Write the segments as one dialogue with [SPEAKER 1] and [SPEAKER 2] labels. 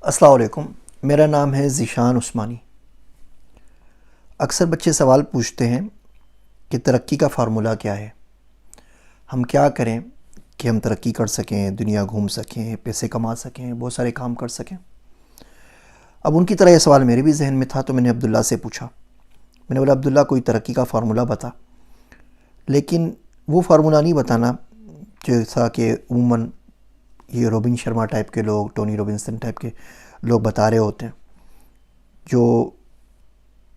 [SPEAKER 1] السلام علیکم، میرا نام ہے ذیشان عثمانی۔ اکثر بچے سوال پوچھتے ہیں کہ ترقی کا فارمولہ کیا ہے، ہم کیا کریں کہ ہم ترقی کر سکیں، دنیا گھوم سکیں، پیسے کما سکیں، بہت سارے کام کر سکیں۔ اب ان کی طرح یہ سوال میرے بھی ذہن میں تھا، تو میں نے عبداللہ سے پوچھا۔ میں نے بولا عبداللہ کوئی ترقی کا فارمولہ بتا، لیکن وہ فارمولہ نہیں بتانا جیسا کہ عموماً یہ روبن شرما ٹائپ کے لوگ، ٹونی روبنسن ٹائپ کے لوگ بتا رہے ہوتے ہیں، جو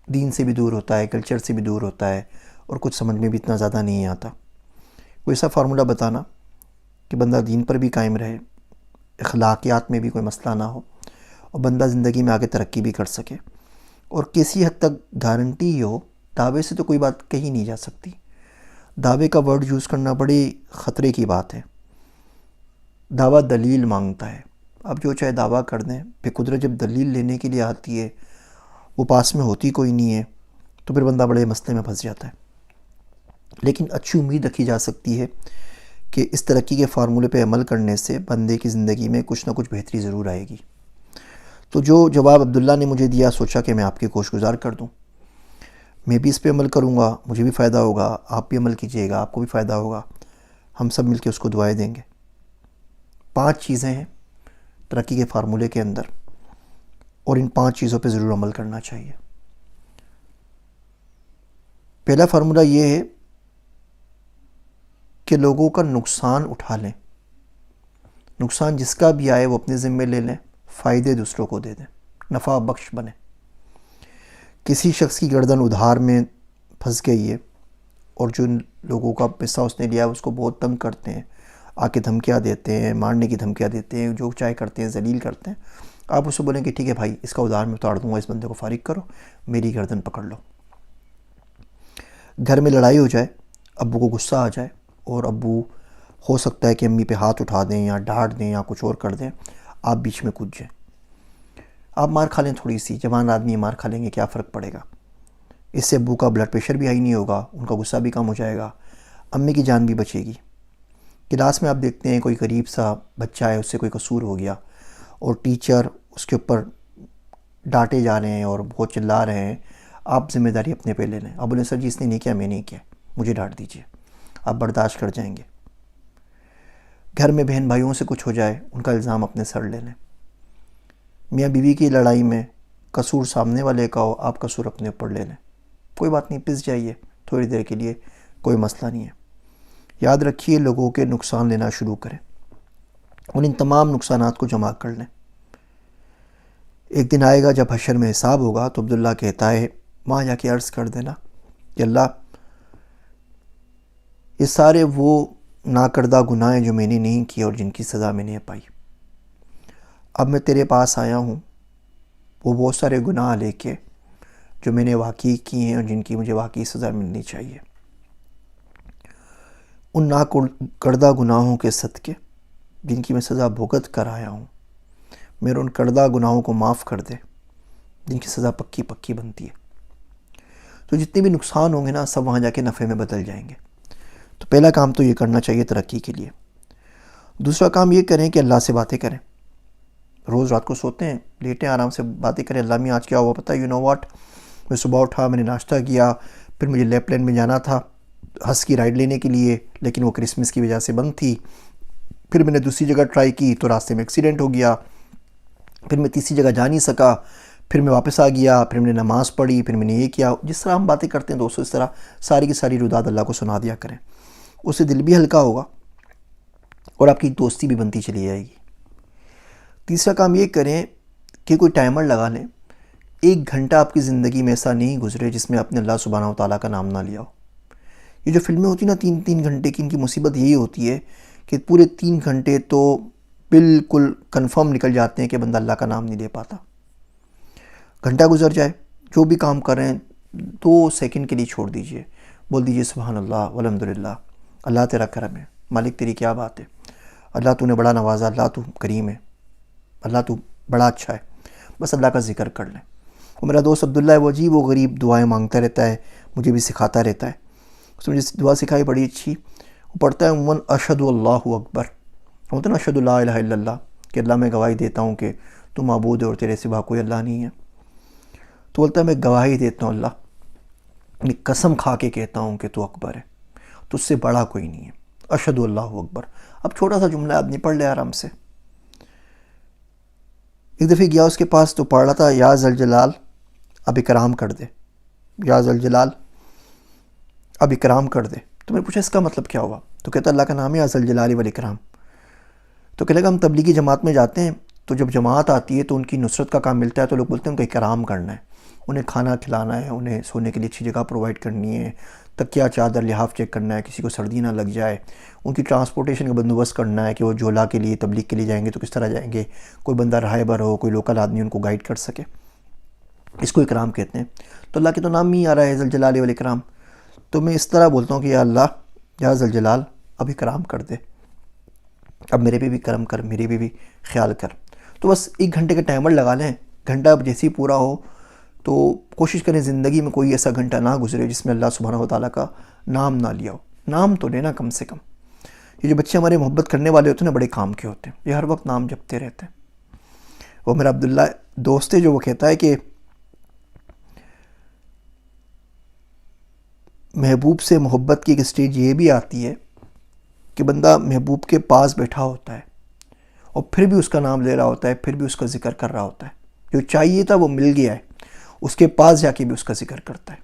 [SPEAKER 1] دین سے بھی دور ہوتا ہے، کلچر سے بھی دور ہوتا ہے، اور کچھ سمجھ میں بھی اتنا زیادہ نہیں آتا۔ کوئی ایسا فارمولہ بتانا کہ بندہ دین پر بھی قائم رہے، اخلاقیات میں بھی کوئی مسئلہ نہ ہو، اور بندہ زندگی میں آگے ترقی بھی کر سکے، اور کسی حد تک گارنٹی ہو۔ دعوے سے تو کوئی بات کہی نہیں جا سکتی، دعوے کا ورڈ یوز کرنا بڑی خطرے کی بات ہے۔ دعویٰ دلیل مانگتا ہے، آپ جو چاہے دعویٰ کر دیں، پھر قدرت جب دلیل لینے کے لیے آتی ہے وہ پاس میں ہوتی کوئی نہیں ہے، تو پھر بندہ بڑے مسئلے میں پھنس جاتا ہے۔ لیکن اچھی امید رکھی جا سکتی ہے کہ اس ترقی کے فارمولے پہ عمل کرنے سے بندے کی زندگی میں کچھ نہ کچھ بہتری ضرور آئے گی۔ تو جو جواب عبداللہ نے مجھے دیا، سوچا کہ میں آپ کی کوشش گزار کر دوں۔ میں بھی اس پہ عمل کروں گا، مجھے بھی فائدہ ہوگا، آپ بھی عمل کیجئے گا، آپ کو بھی فائدہ ہوگا، ہم سب مل کے اس کو دعائیں دیں گے۔ 5 چیزیں ہیں ترقی کے فارمولے کے اندر، اور ان 5 چیزوں پہ ضرور عمل کرنا چاہیے۔ پہلا فارمولہ یہ ہے کہ لوگوں کا نقصان اٹھا لیں، نقصان جس کا بھی آئے وہ اپنے ذمہ لے لیں، فائدے دوسروں کو دے دیں، نفع بخش بنیں۔ کسی شخص کی گردن ادھار میں پھنس گئی ہے، اور جو لوگوں کا پیسہ اس نے لیا ہے اس کو بہت تنگ کرتے ہیں، آ کے دھمکیاں دیتے ہیں، مارنے کی دھمکیاں دیتے ہیں، جو چاہے کرتے ہیں، ذلیل کرتے ہیں۔ آپ اسے بولیں کہ ٹھیک ہے بھائی، اس کا ادھار میں اتار دوں گا، اس بندے کو فارغ کرو، میری گردن پکڑ لو۔ گھر میں لڑائی ہو جائے، ابو کو غصہ آ جائے، اور ابو ہو سکتا ہے کہ امی پہ ہاتھ اٹھا دیں یا ڈانٹ دیں یا کچھ اور کر دیں، آپ بیچ میں کود جائیں۔ آپ مار کھا لیں، تھوڑی سی، جوان آدمی مار کھا لیں گے، کیا فرق پڑے گا؟ اس سے ابو کا بلڈ پریشر بھی ہائی نہیں ہوگا، ان کا غصہ بھی کم ہو جائے گا، امی کی جان بھی بچے گی۔ کلاس میں آپ دیکھتے ہیں کوئی غریب سا بچہ ہے، اس سے کوئی قصور ہو گیا، اور ٹیچر اس کے اوپر ڈانٹے جا رہے ہیں اور بہت چلا رہے ہیں، آپ ذمہ داری اپنے پہ لے لیں۔ آپ بولیں سر جی اس نے نہیں کیا، میں نہیں کیا، مجھے ڈانٹ دیجیے، آپ برداشت کر جائیں گے۔ گھر میں بہن بھائیوں سے کچھ ہو جائے، ان کا الزام اپنے سر لے لیں۔ میاں بیوی کی لڑائی میں قصور سامنے والے کا ہو، آپ قصور اپنے اوپر لے لیں، کوئی بات نہیں، پس جائیے تھوڑی دیر کے لیے، کوئی مسئلہ نہیں ہے۔ یاد رکھیے، لوگوں کے نقصان لینا شروع کریں، اور ان تمام نقصانات کو جمع کر لیں۔ ایک دن آئے گا جب حشر میں حساب ہوگا، تو عبداللہ کہتا ہے وہاں جا کے عرض کر دینا کہ اللہ، یہ سارے وہ ناکردہ گناہ جو میں نے نہیں کیے اور جن کی سزا میں نے پائی، اب میں تیرے پاس آیا ہوں وہ بہت سارے گناہ لے کے جو میں نے واقعی کیے ہیں اور جن کی مجھے واقعی سزا ملنی چاہیے۔ ان ناکردہ گناہوں کے صدقے جن کی میں سزا بھگت کر آیا ہوں، میرے ان کردہ گناہوں کو معاف کر دے جن کی سزا پکی پکی بنتی ہے۔ تو جتنے بھی نقصان ہوں گے نا، سب وہاں جا کے نفع میں بدل جائیں گے۔ تو پہلا کام تو یہ کرنا چاہیے ترقی کے لیے۔ دوسرا کام یہ کریں کہ اللہ سے باتیں کریں۔ روز رات کو سوتے ہیں، لیٹیں، آرام سے باتیں کریں، اللہ میں آج کیا ہوا پتہ ہے، یو نو واٹ، میں صبح اٹھا، میں نے ناشتہ کیا، پھر مجھے لیپ لین میں جانا تھا ہس کی رائڈ لینے کے لیے، لیکن وہ کرسمس کی وجہ سے بند تھی۔ پھر میں نے دوسری جگہ ٹرائی کی تو راستے میں ایکسیڈنٹ ہو گیا، پھر میں تیسری جگہ جا نہیں سکا، پھر میں واپس آ گیا، پھر میں نے نماز پڑھی، پھر میں نے یہ کیا۔ جس طرح ہم باتیں کرتے ہیں دوستوں، اس طرح ساری کی ساری روداد اللہ کو سنا دیا کریں، اس سے دل بھی ہلکا ہوگا اور آپ کی دوستی بھی بنتی چلی جائے گی۔ تیسرا کام یہ کریں کہ کوئی ٹائمر لگا لیں، 1 گھنٹہ آپ کی زندگی میں ایسا نہیں گزرے جس میں آپ نے اللہ سبحانہ و تعالیٰ کا نام نہ لیا ہو۔ یہ جو فلمیں ہوتی ہیں نا 3 گھنٹے کی، ان کی مصیبت یہی ہوتی ہے کہ پورے 3 گھنٹے تو بالکل کنفرم نکل جاتے ہیں کہ بندہ اللہ کا نام نہیں لے پاتا۔ گھنٹہ گزر جائے، جو بھی کام کر رہے ہیں 2 سیکنڈ کے لیے چھوڑ دیجئے، بول دیجئے سبحان اللہ والحمدللہ، اللہ تیرا کرم ہے، مالک تیری کیا بات ہے، اللہ تو نے بڑا نوازا، اللہ تو کریم ہے، اللہ تو بڑا اچھا ہے، بس اللہ کا ذکر کر لیں۔ اور میرا دوست عبداللہ ہے، وہ عجیب و غریب دعائیں مانگتا رہتا ہے، مجھے بھی سکھاتا رہتا ہے۔ اس نے مجھے دعا سکھائی بڑی اچھی، وہ پڑھتا ہے اشہد اللہ اکبر، ہوتا ہے نا اشہد لا الہ الا اللہ، کہ اللہ میں گواہی دیتا ہوں کہ تو معبود ہے اور تیرے سوا کوئی اللہ نہیں ہے. تو بولتا ہے میں گواہی دیتا ہوں اللہ، میں قسم کھا کے کہتا ہوں کہ تو اکبر ہے، تو اس سے بڑا کوئی نہیں ہے. اشہد اللہ اکبر. اب چھوٹا سا جملہ آدمی پڑھ لے آرام سے. ایک دفعہ گیا اس کے پاس تو پڑھ رہا تھا یا ذوالجلال اب اکرام کر دے، یا ذوالجلال اب اکرام کر دے. تو میں نے پوچھا اس کا مطلب کیا ہوا؟ تو کہتا اللہ کا نام ہے یا ذوالجلال والاکرام. تو کہنے لگا ہم تبلیغی جماعت میں جاتے ہیں تو جب جماعت آتی ہے تو ان کی نصرت کا کام ملتا ہے تو لوگ بولتے ہیں ان کا اکرام کرنا ہے، انہیں کھانا کھلانا ہے، انہیں سونے کے لیے اچھی جگہ پرووائڈ کرنی ہے، تکیہ چادر لحاف چیک کرنا ہے، کسی کو سردی نہ لگ جائے، ان کی ٹرانسپورٹیشن کا بندوبست کرنا ہے کہ وہ جولا کے لیے تبلیغ کے لیے جائیں گے تو کس طرح جائیں گے، کوئی بندہ رہائبر ہو، کوئی لوکل آدمی ان کو گائیڈ کر سکے. اس کو اکرام کہتے ہیں. تو اللہ کے تو نام ہی آ رہا ہے ذوالجلال والاکرام. تو میں اس طرح بولتا ہوں کہ یا اللہ یا ذوالجلال اب اکرام کر دے، اب میرے پہ بھی کرم کر، میرے پہ بھی خیال کر. تو بس 1 گھنٹے کا ٹائمر لگا لیں، گھنٹہ اب جیسے ہی پورا ہو تو کوشش کریں زندگی میں کوئی ایسا گھنٹہ نہ گزرے جس میں اللہ سبحانہ و تعالیٰ کا نام نہ لیا ہو. نام تو لینا کم سے کم. یہ جو بچے ہمارے محبت کرنے والے ہوتے ہیں نا بڑے کام کے ہوتے ہیں، یہ ہر وقت نام جپتے رہتے ہیں. وہ میرا عبداللہ دوست ہے جو وہ کہتا ہے کہ محبوب سے محبت کی ایک اسٹیج یہ بھی آتی ہے کہ بندہ محبوب کے پاس بیٹھا ہوتا ہے اور پھر بھی اس کا نام لے رہا ہوتا ہے، پھر بھی اس کا ذکر کر رہا ہوتا ہے. جو چاہیے تھا وہ مل گیا ہے، اس کے پاس جا کے بھی اس کا ذکر کرتا ہے.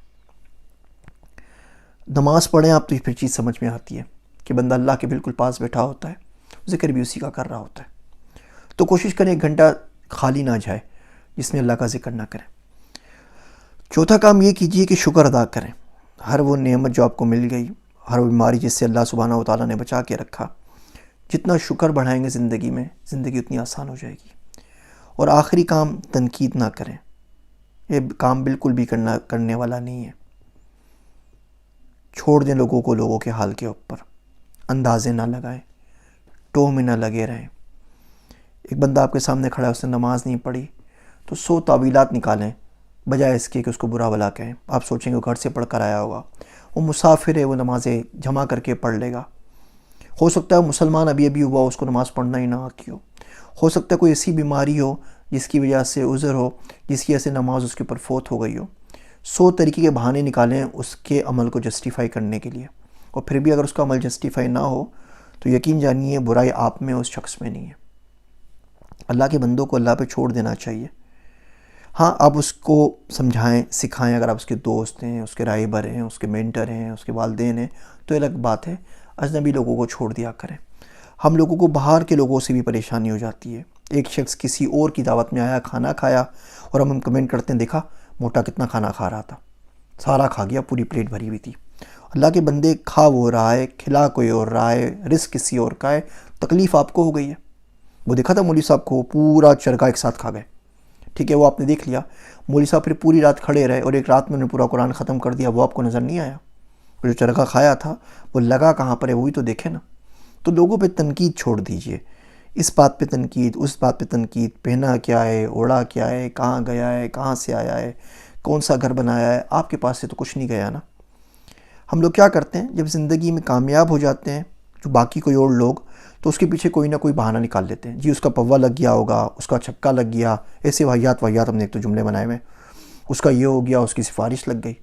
[SPEAKER 1] نماز پڑھیں آپ تو یہ پھر چیز سمجھ میں آتی ہے کہ بندہ اللہ کے بالکل پاس بیٹھا ہوتا ہے، ذکر بھی اسی کا کر رہا ہوتا ہے. تو کوشش کریں 1 گھنٹہ خالی نہ جائے جس میں اللہ کا ذکر نہ کریں. چوتھا کام یہ کیجئے کہ شکر ادا کریں. ہر وہ نعمت جو آپ کو مل گئی، ہر وہ بیماری جس سے اللہ سبحانہ و تعالیٰ نے بچا کے رکھا، جتنا شکر بڑھائیں گے زندگی میں، زندگی اتنی آسان ہو جائے گی. اور آخری کام تنقید نہ کریں. یہ کام بالکل بھی کرنے والا نہیں ہے. چھوڑ دیں لوگوں کو لوگوں کے حال کے اوپر. اندازے نہ لگائیں، ٹوہ میں نہ لگے رہیں. ایک بندہ آپ کے سامنے کھڑا ہے، اس نے نماز نہیں پڑھی تو 100 تعویلات نکالیں بجائے اس کے کہ اس کو برا بھلا کہیں. آپ سوچیں گے وہ گھر سے پڑھ کر آیا ہوگا، وہ مسافر ہے، وہ نمازیں جمع کر کے پڑھ لے گا. ہو سکتا ہے مسلمان ابھی ہوا اس کو نماز پڑھنا ہی نہ آتی ہو سکتا ہے کوئی ایسی بیماری ہو جس کی وجہ سے عذر ہو، جس کی وجہ سے نماز اس کے اوپر فوت ہو گئی ہو. 100 طریقے کے بہانے نکالیں اس کے عمل کو جسٹیفائی کرنے کے لیے، اور پھر بھی اگر اس کا عمل جسٹیفائی نہ ہو تو یقین جانیے برائی آپ میں اس شخص میں نہیں ہے. اللہ کے بندوں کو اللہ پہ چھوڑ دینا چاہیے. ہاں آپ اس کو سمجھائیں، سکھائیں، اگر آپ اس کے دوست ہیں، اس کے رائبر ہیں، اس کے مینٹر ہیں، اس کے والدین ہیں تو الگ بات ہے. اجنبی لوگوں کو چھوڑ دیا کریں. ہم لوگوں کو باہر کے لوگوں سے بھی پریشانی ہو جاتی ہے. ایک شخص کسی اور کی دعوت میں آیا، کھانا کھایا، اور ہم کمنٹ کرتے ہیں دیکھا موٹا کتنا کھانا کھا رہا تھا، سارا کھا گیا، پوری پلیٹ بھری ہوئی تھی. اللہ کے بندے کھا وہ رہا ہے، کھلا کوئی اور رہا ہے، رزق کسی اور کا ہے، تکلیف آپ کو ہو گئی ہے. وہ دیکھا تھا مولوی صاحب کو پورا چرگا ایک ساتھ کھا گئے، ٹھیک ہے، وہ آپ نے دیکھ لیا. مولوی صاحب پھر پوری رات کھڑے رہے اور ایک رات میں انہوں نے پورا قرآن ختم کر دیا، وہ آپ کو نظر نہیں آیا. وہ جو چرگا کھایا تھا وہ لگا کہاں پر ہے وہ بھی تو دیکھے نا. تو لوگوں پہ تنقید چھوڑ دیجئے. اس بات پہ تنقید، اس بات پہ تنقید، پہنا کیا ہے، اوڑا کیا ہے، کہاں گیا ہے، کہاں سے آیا ہے، کون سا گھر بنایا ہے. آپ کے پاس سے تو کچھ نہیں گیا نا. ہم لوگ کیا کرتے ہیں جب زندگی میں کامیاب ہو جاتے ہیں جو باقی کوئی اور لوگ، تو اس کے پیچھے کوئی نہ کوئی بہانہ نکال لیتے ہیں. جی اس کا پوا لگ گیا ہوگا، اس کا چھکا لگ گیا، ایسے واہیات ہم نے ایک تو جملے بنائے ہوئے. اس کا یہ ہو گیا، اس کی سفارش لگ گئی،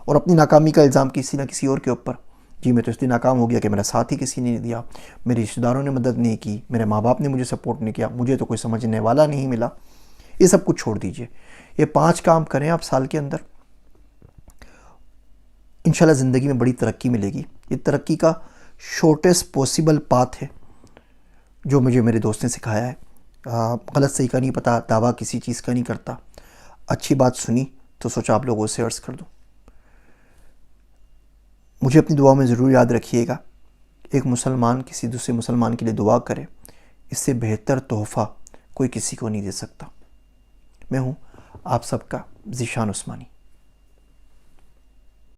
[SPEAKER 1] اور اپنی ناکامی کا الزام کسی نہ کسی اور کے اوپر. جی میں تو اس لیے ناکام ہو گیا کہ میرا ساتھ ہی کسی نے نہیں دیا، میرے رشتہ داروں نے مدد نہیں کی، میرے ماں باپ نے مجھے سپورٹ نہیں کیا، مجھے تو کوئی سمجھنے والا نہیں ملا. یہ سب کچھ چھوڑ دیجئے. یہ 5 کام کریں آپ سال کے اندر، انشاءاللہ زندگی میں بڑی ترقی ملے گی. یہ ترقی کا شارٹیسٹ پاسبل پاتھ ہے جو مجھے میرے دوست نے سکھایا ہے. غلط صحیح کا نہیں پتہ، دعویٰ کسی چیز کا نہیں کرتا. اچھی بات سنی تو سوچا آپ لوگوں سے عرض کر دوں. مجھے اپنی دعا میں ضرور یاد رکھیے گا. ایک مسلمان کسی دوسرے مسلمان کے لیے دعا کرے، اس سے بہتر تحفہ کوئی کسی کو نہیں دے سکتا. میں ہوں آپ سب کا ذیشان عثمانی.